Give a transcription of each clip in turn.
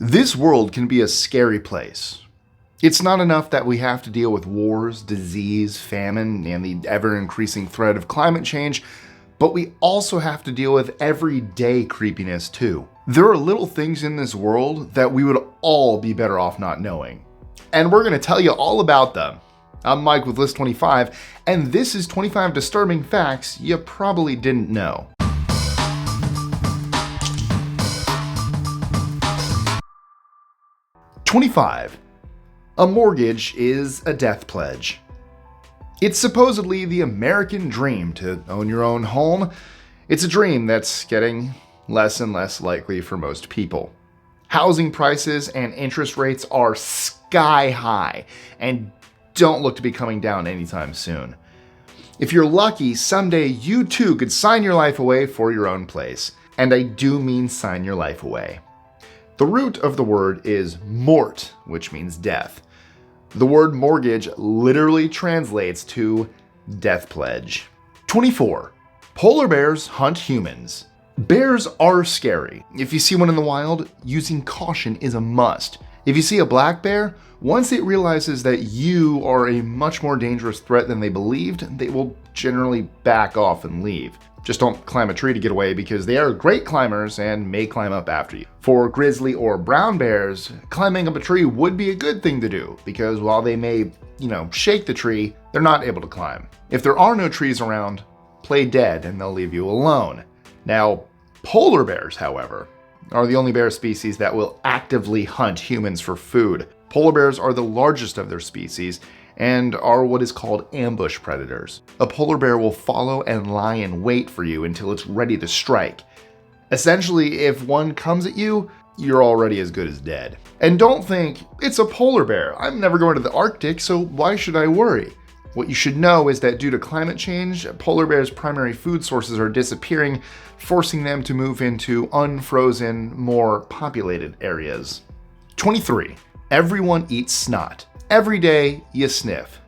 This world can be a scary place. It's not enough that we have to deal with wars, disease, famine, and the ever-increasing threat of climate change, but we also have to deal with everyday creepiness too. There are little things in this world that we would all be better off not knowing. And we're going to tell you all about them. I'm Mike with List 25, and this is 25 disturbing facts you probably didn't know. "25. A mortgage is a death pledge." It's supposedly the American dream to own your own home. It's a dream that's getting less and less likely for most people. Housing prices and interest rates are sky high and don't look to be coming down anytime soon. If you're lucky, someday you too could sign your life away for your own place. And I do mean sign your life away. The root of the word is mort, which means death. The word mortgage literally translates to death pledge. 24. Polar bears hunt humans. Bears are scary. If you see one in the wild, using caution is a must. If you see a black bear, once it realizes that you are a much more dangerous threat than they believed, they will generally back off and leave. Just don't climb a tree to get away because they are great climbers and may climb up after you. For grizzly or brown bears, climbing up a tree would be a good thing to do because while they may, shake the tree, they're not able to climb. If there are no trees around, play dead and they'll leave you alone. Now, polar bears, however, are the only bear species that will actively hunt humans for food. Polar bears are the largest of their species and are what is called ambush predators. A polar bear will follow and lie in wait for you until it's ready to strike. Essentially, if one comes at you, you're already as good as dead. And don't think, it's a polar bear. I'm never going to the Arctic, so why should I worry? What you should know is that due to climate change, polar bears' primary food sources are disappearing, forcing them to move into unfrozen, more populated areas. 23. Everyone eats snot. Every day you sniff.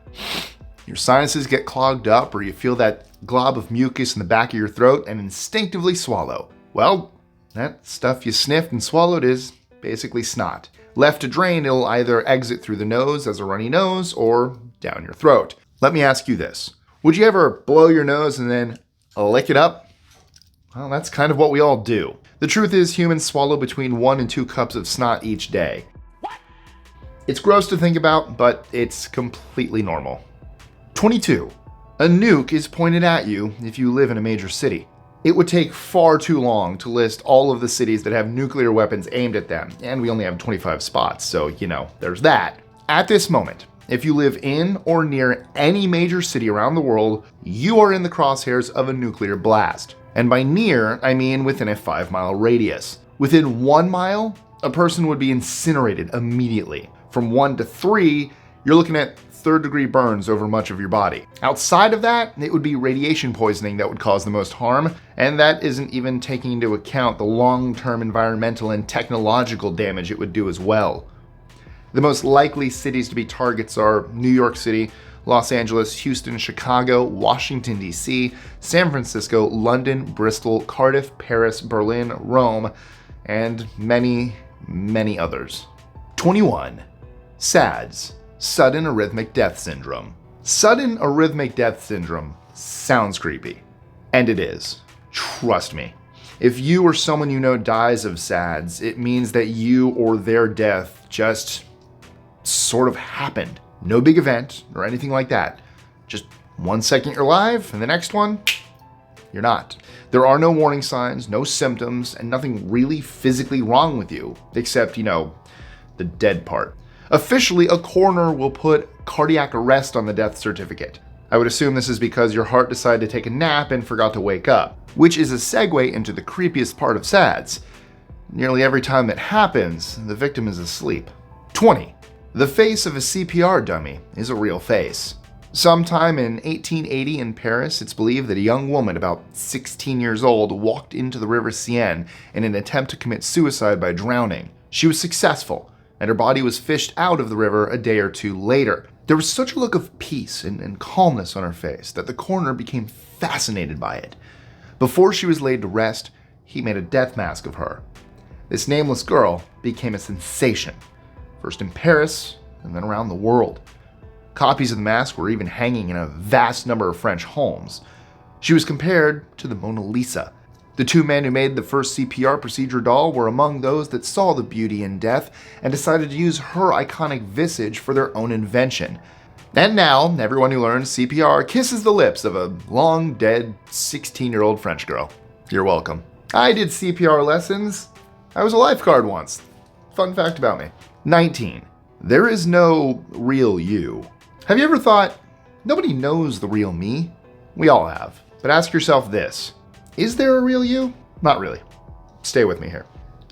Your sinuses get clogged up or you feel that glob of mucus in the back of your throat and instinctively swallow. Well, that stuff you sniffed and swallowed is basically snot. Left to drain, it'll either exit through the nose as a runny nose or down your throat. Let me ask you this. Would you ever blow your nose and then lick it up? Well, that's kind of what we all do. The truth is humans swallow between 1 and 2 cups of snot each day. It's gross to think about, but it's completely normal. 22. A nuke is pointed at you if you live in a major city. It would take far too long to list all of the cities that have nuclear weapons aimed at them, and we only have 25 spots, so there's that. At this moment, if you live in or near any major city around the world, you are in the crosshairs of a nuclear blast. And by near, I mean within a 5-mile radius. Within 1 mile, a person would be incinerated immediately. From 1 to 3, you're looking at third-degree burns over much of your body. Outside of that, it would be radiation poisoning that would cause the most harm, and that isn't even taking into account the long-term environmental and technological damage it would do as well. The most likely cities to be targets are New York City, Los Angeles, Houston, Chicago, Washington, D.C., San Francisco, London, Bristol, Cardiff, Paris, Berlin, Rome, and many, many others. 21. SADS, sudden arrhythmic death syndrome. Sudden arrhythmic death syndrome sounds creepy. And it is. Trust me. If you or someone you know dies of SADS, it means that you or their death just sort of happened. No big event or anything like that. Just 1 second you're alive, and the next one, you're not. There are no warning signs, no symptoms, and nothing really physically wrong with you, except, the dead part. Officially, a coroner will put cardiac arrest on the death certificate. I would assume this is because your heart decided to take a nap and forgot to wake up, which is a segue into the creepiest part of SADS. Nearly every time that happens, the victim is asleep. 20. The face of a CPR dummy is a real face. Sometime in 1880 in Paris, it's believed that a young woman about 16 years old walked into the River Seine in an attempt to commit suicide by drowning. She was successful, and her body was fished out of the river a day or 2 later. There was such a look of peace and calmness on her face that the coroner became fascinated by it. Before she was laid to rest, he made a death mask of her. This nameless girl became a sensation, first in Paris and then around the world. Copies of the mask were even hanging in a vast number of French homes. She was compared to the Mona Lisa. The two men who made the first CPR procedure doll were among those that saw the beauty in death and decided to use her iconic visage for their own invention. And now, everyone who learns CPR kisses the lips of a long-dead 16-year-old French girl. You're welcome. I did CPR lessons. I was a lifeguard once. Fun fact about me. 19. There is no real you. Have you ever thought, nobody knows the real me? We all have. But ask yourself this. Is there a real you? Not really. Stay with me here.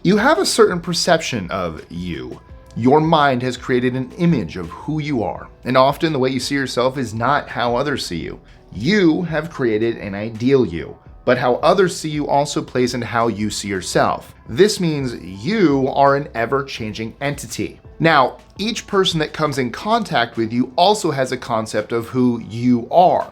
You have a certain perception of you. Your mind has created an image of who you are, and often the way you see yourself is not how others see you. You have created an ideal you, but how others see you also plays into how you see yourself. This means you are an ever-changing entity. Now, each person that comes in contact with you also has a concept of who you are.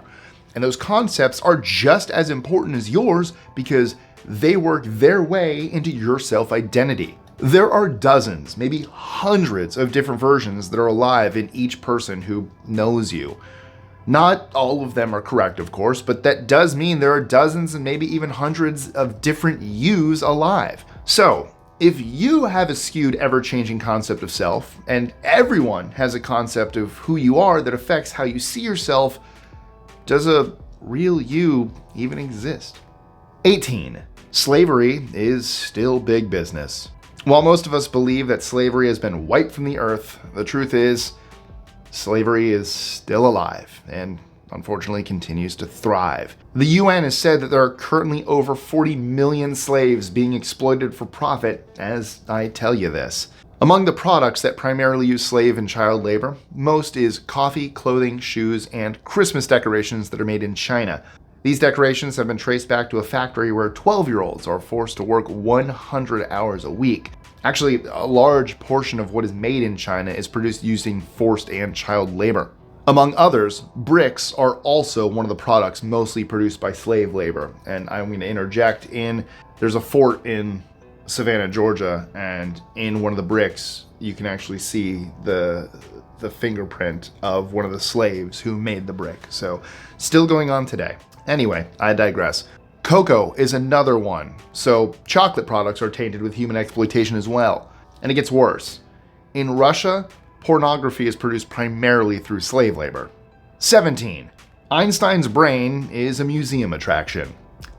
And those concepts are just as important as yours because they work their way into your self-identity. There are dozens, maybe hundreds of different versions that are alive in each person who knows you. Not all of them are correct, of course, but that does mean there are dozens and maybe even hundreds of different yous alive. So, if you have a skewed, ever-changing concept of self, and everyone has a concept of who you are that affects how you see yourself, does a real you even exist? 18. Slavery is still big business. While most of us believe that slavery has been wiped from the earth, the truth is, slavery is still alive and unfortunately continues to thrive. The UN has said that there are currently over 40 million slaves being exploited for profit as I tell you this. Among the products that primarily use slave and child labor, most is coffee, clothing, shoes, and Christmas decorations that are made in China. These decorations have been traced back to a factory where 12-year-olds are forced to work 100 hours a week. Actually, a large portion of what is made in China is produced using forced and child labor. Among others, bricks are also one of the products mostly produced by slave labor. And I'm going to interject in, there's a fort in Savannah, Georgia, and in one of the bricks, you can actually see the fingerprint of one of the slaves who made the brick. So, still going on today. Anyway, I digress. Cocoa is another one. So, chocolate products are tainted with human exploitation as well. And it gets worse. In Russia, pornography is produced primarily through slave labor. 17. Einstein's brain is a museum attraction.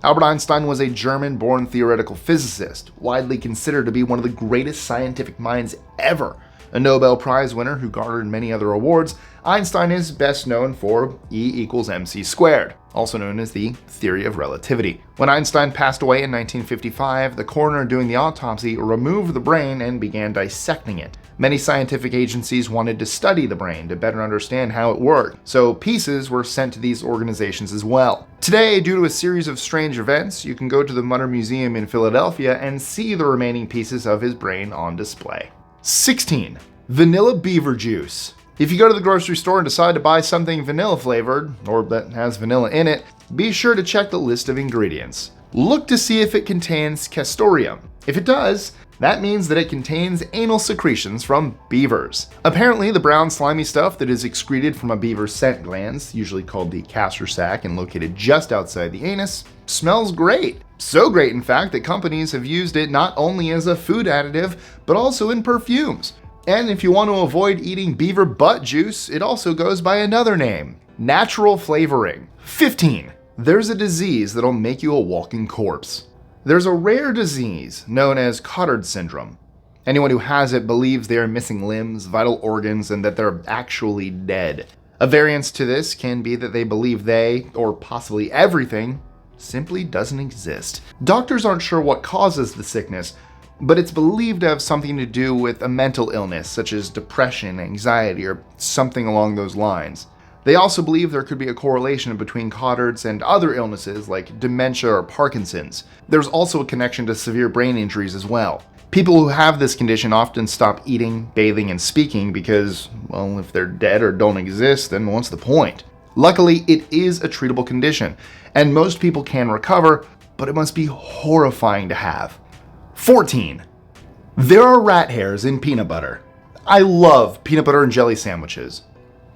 Albert Einstein was a German-born theoretical physicist, widely considered to be one of the greatest scientific minds ever. A Nobel Prize winner who garnered many other awards, Einstein is best known for E=mc², also known as the theory of relativity. When Einstein passed away in 1955, the coroner doing the autopsy removed the brain and began dissecting it. Many scientific agencies wanted to study the brain to better understand how it worked, so pieces were sent to these organizations as well. Today, due to a series of strange events, you can go to the Mutter Museum in Philadelphia and see the remaining pieces of his brain on display. 16. Vanilla beaver juice. If you go to the grocery store and decide to buy something vanilla flavored, or that has vanilla in it, be sure to check the list of ingredients. Look to see if it contains castoreum. If it does, that means that it contains anal secretions from beavers. Apparently, the brown slimy stuff that is excreted from a beaver's scent glands, usually called the castor sac and located just outside the anus, smells great. So great, in fact, that companies have used it not only as a food additive, but also in perfumes. And if you want to avoid eating beaver butt juice, it also goes by another name, natural flavoring. 15. There's a disease that'll make you a walking corpse. There's a rare disease known as Cotard syndrome. Anyone who has it believes they are missing limbs, vital organs, and that they're actually dead. A variance to this can be that they believe they, or possibly everything, simply doesn't exist. Doctors aren't sure what causes the sickness, but it's believed to have something to do with a mental illness, such as depression, anxiety, or something along those lines. They also believe there could be a correlation between Cotards and other illnesses like dementia or Parkinson's. There's also a connection to severe brain injuries as well. People who have this condition often stop eating, bathing, and speaking because, well, if they're dead or don't exist, then what's the point? Luckily, it is a treatable condition, and most people can recover, but it must be horrifying to have. 14. There are rat hairs in peanut butter. I love peanut butter and jelly sandwiches.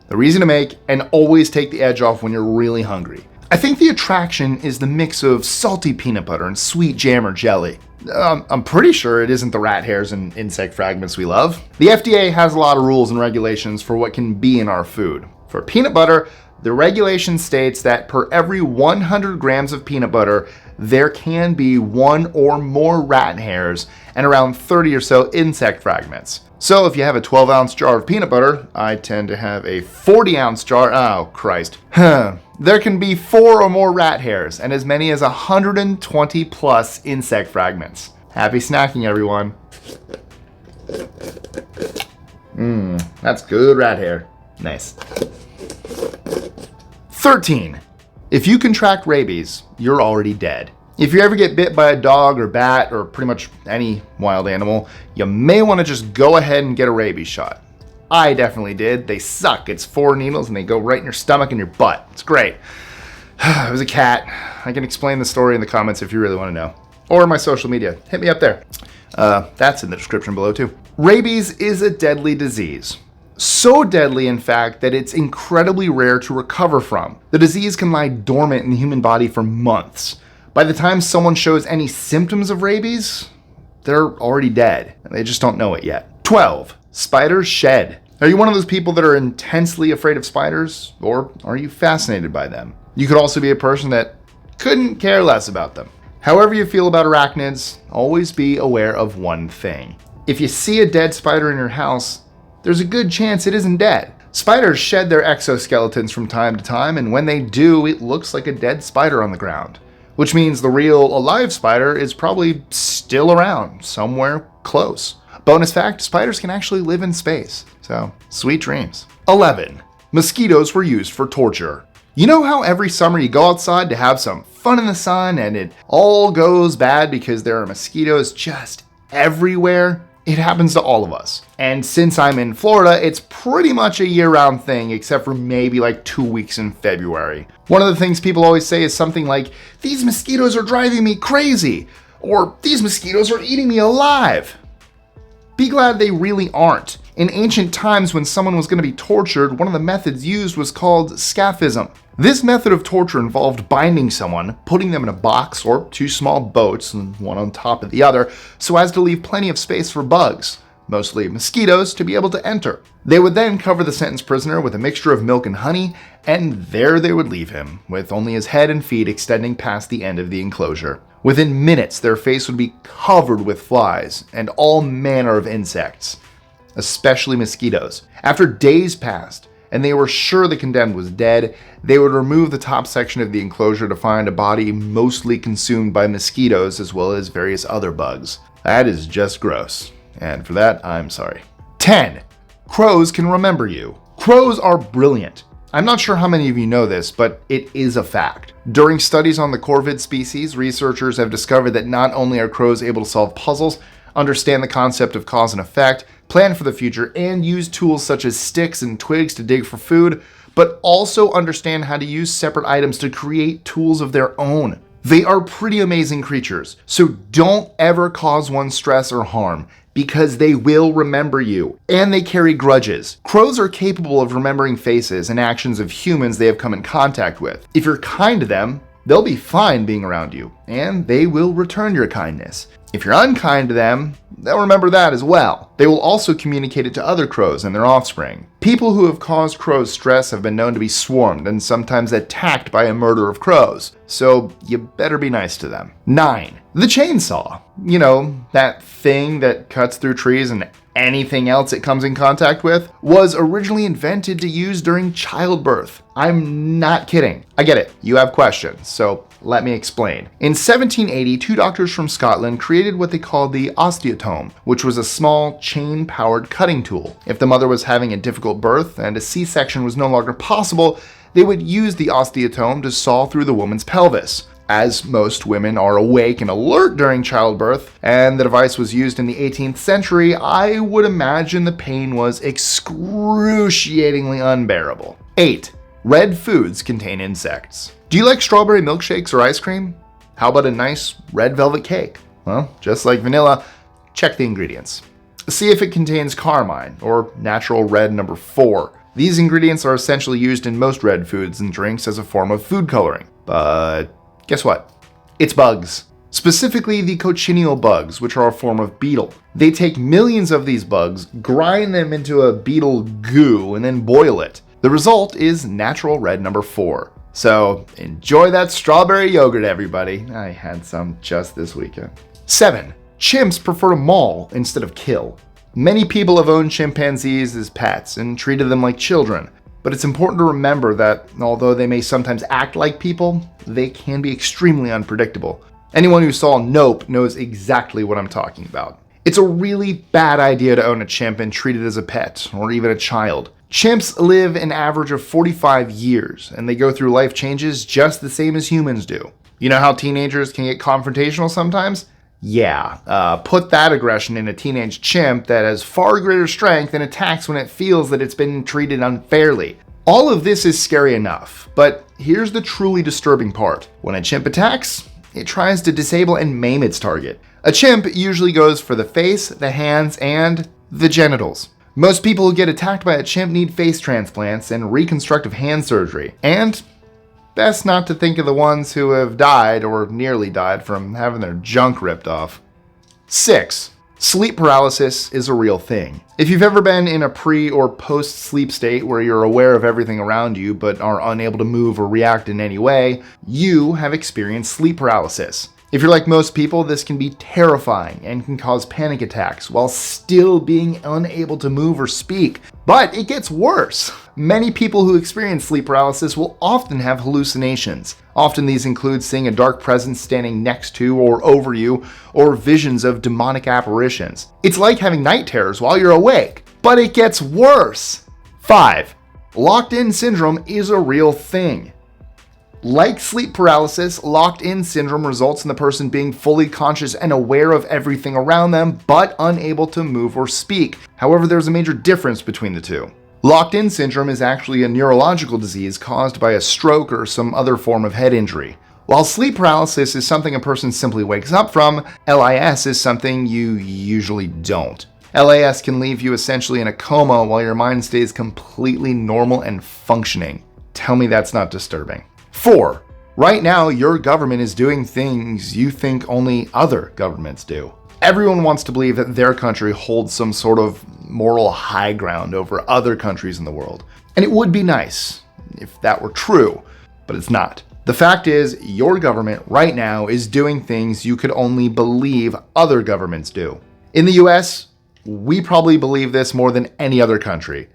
They're easy to make and always take the edge off when you're really hungry. I think the attraction is the mix of salty peanut butter and sweet jam or jelly. I'm pretty sure it isn't the rat hairs and insect fragments we love. The FDA has a lot of rules and regulations for what can be in our food. For peanut butter, the regulation states that per every 100 grams of peanut butter, there can be 1 or more rat hairs and around 30 or so insect fragments. So if you have a 12-ounce jar of peanut butter, I tend to have a 40-ounce jar. Oh, Christ. There can be 4 or more rat hairs and as many as 120 plus insect fragments. Happy snacking, everyone. That's good rat hair. Nice. 13. If you contract rabies, you're already dead. If you ever get bit by a dog or bat or pretty much any wild animal, you may want to just go ahead and get a rabies shot. I definitely did. They suck. It's 4 needles and they go right in your stomach and your butt. It's great. It was a cat. I can explain the story in the comments if you really want to know. Or my social media. Hit me up there. That's in the description below too. Rabies is a deadly disease. So deadly, in fact, that it's incredibly rare to recover from. The disease can lie dormant in the human body for months. By the time someone shows any symptoms of rabies, they're already dead. They just don't know it yet. 12. Spiders shed. Are you one of those people that are intensely afraid of spiders, or are you fascinated by them? You could also be a person that couldn't care less about them. However you feel about arachnids, always be aware of one thing. If you see a dead spider in your house, there's a good chance it isn't dead. Spiders shed their exoskeletons from time to time, and when they do, it looks like a dead spider on the ground. Which means the real alive spider is probably still around, somewhere close. Bonus fact, spiders can actually live in space. So, sweet dreams. 11. Mosquitoes were used for torture. You know how every summer you go outside to have some fun in the sun and it all goes bad because there are mosquitoes just everywhere? It happens to all of us. And since I'm in Florida, it's pretty much a year-round thing, except for maybe like 2 weeks in February. One of the things people always say is something like, "These mosquitoes are driving me crazy," or "These mosquitoes are eating me alive." Be glad they really aren't. In ancient times, when someone was going to be tortured, one of the methods used was called scaphism. This method of torture involved binding someone, putting them in a box or 2 small boats, one on top of the other, so as to leave plenty of space for bugs, mostly mosquitoes, to be able to enter. They would then cover the sentenced prisoner with a mixture of milk and honey, and there they would leave him, with only his head and feet extending past the end of the enclosure. Within minutes, their face would be covered with flies and all manner of insects, especially mosquitoes. After days passed, and they were sure the condemned was dead, they would remove the top section of the enclosure to find a body mostly consumed by mosquitoes as well as various other bugs. That is just gross. And for that, I'm sorry. 10. Crows can remember you. Crows are brilliant. I'm not sure how many of you know this, but it is a fact. During studies on the corvid species, researchers have discovered that not only are crows able to solve puzzles, understand the concept of cause and effect, plan for the future, and use tools such as sticks and twigs to dig for food, but also understand how to use separate items to create tools of their own. They are pretty amazing creatures, so don't ever cause one stress or harm, because they will remember you, and they carry grudges. Crows are capable of remembering faces and actions of humans they have come in contact with. If you're kind to them, they'll be fine being around you, and they will return your kindness. If you're unkind to them, they'll remember that as well. They will also communicate it to other crows and their offspring. People who have caused crows stress have been known to be swarmed and sometimes attacked by a murder of crows, so you better be nice to them. 9. The chainsaw. You know, that thing that cuts through trees and anything else it comes in contact with, was originally invented to use during childbirth. I'm not kidding. I get it. You have questions, so let me explain. In 1780, 2 doctors from Scotland created what they called the osteotome, which was a small chain-powered cutting tool. If the mother was having a difficult birth and a C-section was no longer possible, they would use the osteotome to saw through the woman's pelvis. As most women are awake and alert during childbirth, and the device was used in the 18th century, I would imagine the pain was excruciatingly unbearable. 8. Red foods contain insects. Do you like strawberry milkshakes or ice cream? How about a nice red velvet cake? Well, just like vanilla, check the ingredients. See if it contains carmine, or natural red number 4. These ingredients are essentially used in most red foods and drinks as a form of food coloring. But guess what? It's bugs. Specifically the cochineal bugs, which are a form of beetle. They take millions of these bugs, grind them into a beetle goo, and then boil it. The result is natural red number 4. So enjoy that strawberry yogurt, everybody. I had some just this weekend. 7. Chimps prefer to maul instead of kill. Many people have owned chimpanzees as pets and treated them like children. But it's important to remember that although they may sometimes act like people, they can be extremely unpredictable. Anyone who saw Nope knows exactly what I'm talking about. It's a really bad idea to own a chimp and treat it as a pet, or even a child. Chimps live an average of 45 years, and they go through life changes just the same as humans do. You know how teenagers can get confrontational sometimes? Yeah, put that aggression in a teenage chimp that has far greater strength and attacks when it feels that it's been treated unfairly. All of this is scary enough, but here's the truly disturbing part. When a chimp attacks, it tries to disable and maim its target. A chimp usually goes for the face, the hands, and the genitals. Most people who get attacked by a chimp need face transplants and reconstructive hand surgery. And best not to think of the ones who have died or nearly died from having their junk ripped off. 6. Sleep paralysis is a real thing. If you've ever been in a pre or post-sleep state where you're aware of everything around you but are unable to move or react in any way, you have experienced sleep paralysis. If you're like most people, this can be terrifying and can cause panic attacks while still being unable to move or speak. But it gets worse. Many people who experience sleep paralysis will often have hallucinations. Often these include seeing a dark presence standing next to or over you, or visions of demonic apparitions. It's like having night terrors while you're awake, but it gets worse. 5. Locked-in syndrome is a real thing. Like sleep paralysis, locked-in syndrome results in the person being fully conscious and aware of everything around them, but unable to move or speak. However, there's a major difference between the two. Locked-in syndrome is actually a neurological disease caused by a stroke or some other form of head injury. While sleep paralysis is something a person simply wakes up from, LIS is something you usually don't. LIS can leave you essentially in a coma while your mind stays completely normal and functioning. Tell me that's not disturbing. 4. Right now, your government is doing things you think only other governments do. Everyone wants to believe that their country holds some sort of moral high ground over other countries in the world. And it would be nice if that were true, but it's not. The fact is, your government right now is doing things you could only believe other governments do. In the US, we probably believe this more than any other country.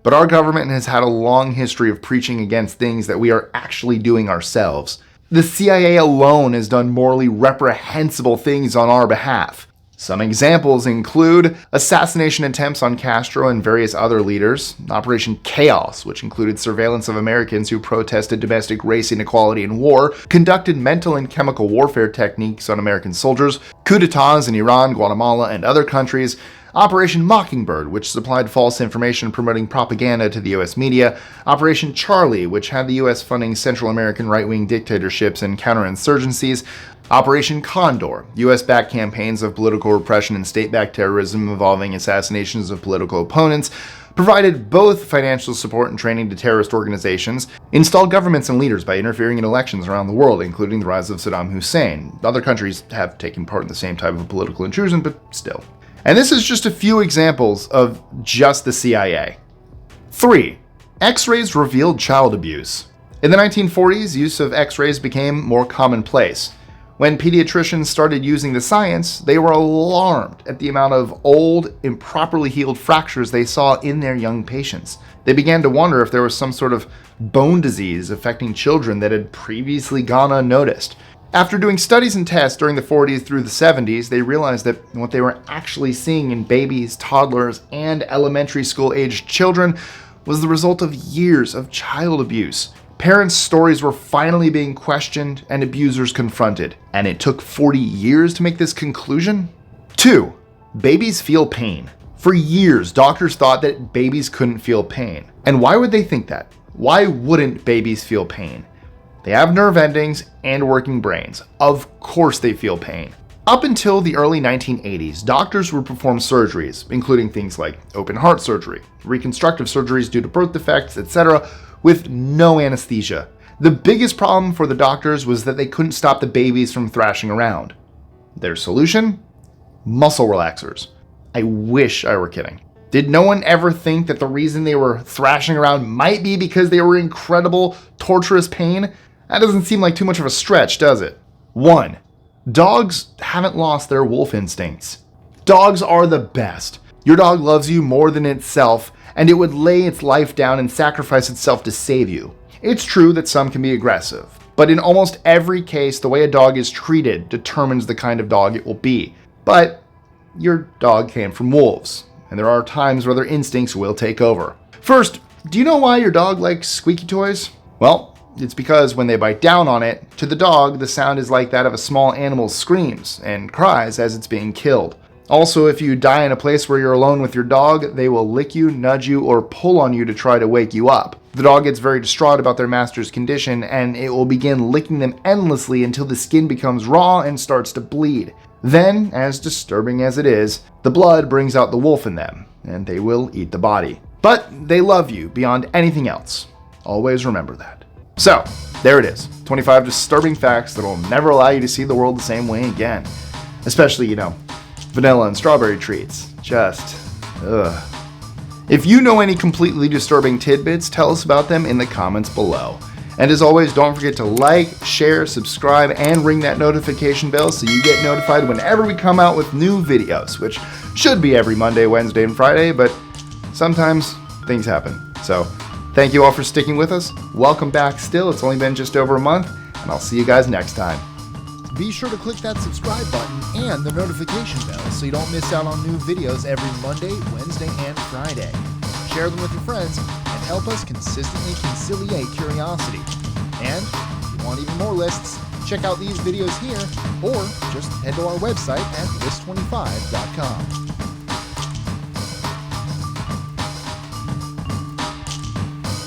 But our government has had a long history of preaching against things that we are actually doing ourselves. The CIA alone has done morally reprehensible things on our behalf. Some examples include assassination attempts on Castro and various other leaders, Operation Chaos, which included surveillance of Americans who protested domestic race inequality in war, conducted mental and chemical warfare techniques on American soldiers, coups d'etats in Iran, Guatemala, and other countries, Operation Mockingbird, which supplied false information promoting propaganda to the US media, Operation Charlie, which had the US funding Central American right-wing dictatorships and counterinsurgencies, Operation Condor, US-backed campaigns of political repression and state-backed terrorism involving assassinations of political opponents, provided both financial support and training to terrorist organizations, installed governments and leaders by interfering in elections around the world, including the rise of Saddam Hussein. Other countries have taken part in the same type of political intrusion, but still. And this is just a few examples of just the CIA. 3. X-rays revealed child abuse. In the 1940s, use of X-rays became more commonplace. When pediatricians started using the science, they were alarmed at the amount of old, improperly healed fractures they saw in their young patients. They began to wonder if there was some sort of bone disease affecting children that had previously gone unnoticed. After doing studies and tests during the 40s through the 70s, they realized that what they were actually seeing in babies, toddlers, and elementary school-aged children was the result of years of child abuse. Parents' stories were finally being questioned and abusers confronted, and it took 40 years to make this conclusion? 2. Babies feel pain. For years, doctors thought that babies couldn't feel pain. And why would they think that? Why wouldn't babies feel pain? They have nerve endings and working brains. Of course they feel pain. Up until the early 1980s, doctors would perform surgeries, including things like open heart surgery, reconstructive surgeries due to birth defects, etc., with no anesthesia. The biggest problem for the doctors was that they couldn't stop the babies from thrashing around. Their solution? Muscle relaxers. I wish I were kidding. Did no one ever think that the reason they were thrashing around might be because they were in incredible, torturous pain? That doesn't seem like too much of a stretch, does it? 1. Dogs haven't lost their wolf instincts. Dogs are the best. Your dog loves you more than itself, and it would lay its life down and sacrifice itself to save you. It's true that some can be aggressive, but in almost every case, the way a dog is treated determines the kind of dog it will be. But your dog came from wolves, and there are times where their instincts will take over. First, do you know why your dog likes squeaky toys? Well, it's because when they bite down on it, to the dog, the sound is like that of a small animal's screams and cries as it's being killed. Also, if you die in a place where you're alone with your dog, they will lick you, nudge you, or pull on you to try to wake you up. The dog gets very distraught about their master's condition, and it will begin licking them endlessly until the skin becomes raw and starts to bleed. Then, as disturbing as it is, the blood brings out the wolf in them, and they will eat the body. But they love you beyond anything else. Always remember that. So, there it is. 25 disturbing facts that'll never allow you to see the world the same way again. Especially, vanilla and strawberry treats. Just, ugh. If you know any completely disturbing tidbits, tell us about them in the comments below. And as always, don't forget to like, share, subscribe, and ring that notification bell so you get notified whenever we come out with new videos, which should be every Monday, Wednesday, and Friday, but sometimes things happen. So, thank you all for sticking with us. Welcome back still. It's only been just over a month, and I'll see you guys next time. Be sure to click that subscribe button and the notification bell so you don't miss out on new videos every Monday, Wednesday, and Friday. Share them with your friends and help us consistently conciliate curiosity. And if you want even more lists, check out these videos here or just head to our website at list25.com.